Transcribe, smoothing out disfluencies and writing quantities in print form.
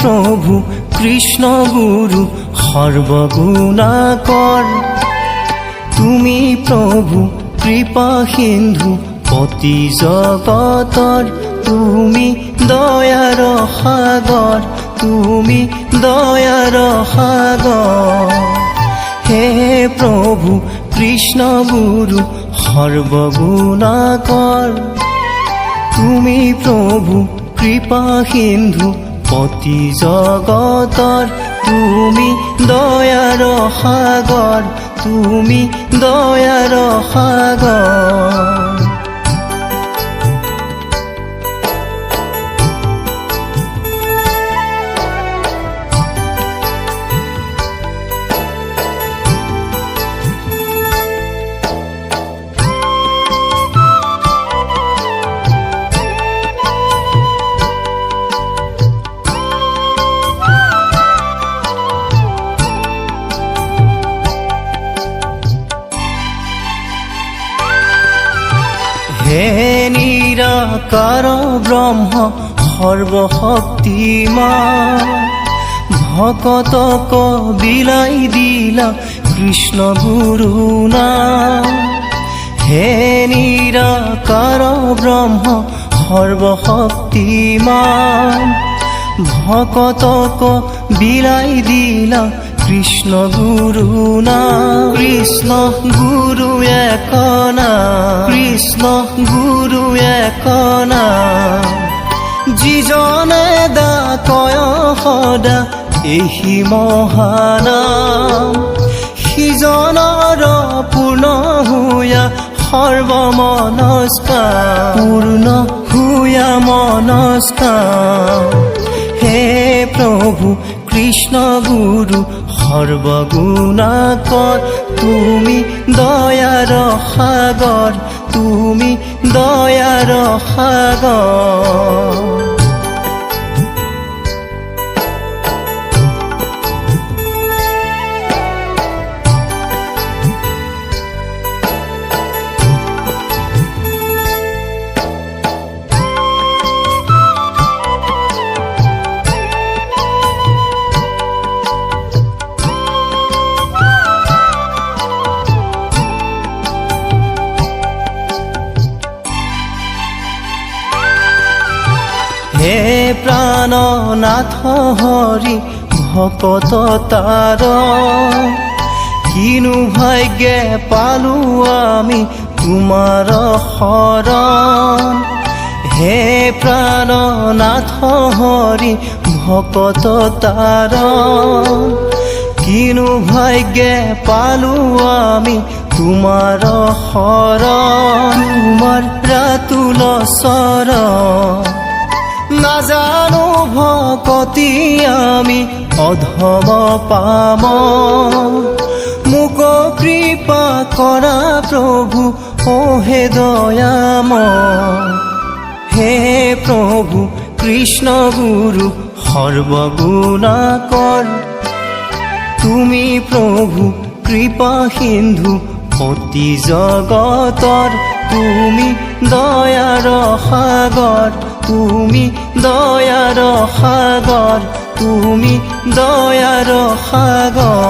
প্ৰভু কৃষ্ণ গুৰু সৰ্বগুণাকৰ, তুমি প্ৰভু কৃপা সিন্ধু পতি জগতৰ, তুমি দয়াৰ সাগৰ, তুমি দয়াৰ সাগৰ। হে প্ৰভু কৃষ্ণ গুৰু সৰ্বগুণাকৰ, তুমি প্ৰভু কৃপা সিন্ধু পতি জগতৰ, তুমি দয়াৰ সাগৰ, তুমি দয়াৰ সাগৰ। হে নিৰাকাৰ ব্ৰহ্ম সৰ্বশক্তিমান, ভকতক বিলাই দিলা কৃষ্ণ গুৰু নাম। হে নিৰাকাৰ ব্ৰহ্ম সৰ্বশক্তিমান, ভকতক বিলাই দিলা কৃষ্ণ গুৰু নাম। কৃষ্ণ গুৰু এক নাম, কৃষ্ণ গুৰু এক নাম, যিজনে দা কয় সদা এই মহানাম। সিজনৰ পূৰ্ণ হুয়া সৰ্বমনস্কাৰ, পূৰ্ণ হুয়া মনস্কাৰ। হে প্ৰভু কৃষ্ণ গুৰু সৰ্বগুণাকৰ, তুমি দয়াৰ সাগৰ, তুমি দয়াৰ সাগৰ। হে প্ৰাণনাথ হৰি ভকত তাৰ, কিনো ভাগ্যে পালো আমি তোমাৰ শৰণ। হে প্ৰাণনাথ হৰি ভকত তাৰ, কিনো ভাগ্যে পালো আমি তোমাৰ শৰণ। তোমাৰ ৰাতুল চৰণ নাজানো ভকতি আমি অধম পাম, মোক কৃপা কৰা প্ৰভু ও হে দয়াময়। হে প্ৰভু কৃষ্ণ গুৰু সৰ্বগুণাকৰ, তুমি প্ৰভু কৃপা সিন্ধু পতি জগতৰ, তুমি দয়াৰ সাগৰ, তুমি দয়াৰ সাগৰ, তুমি দয়াৰ সাগৰ।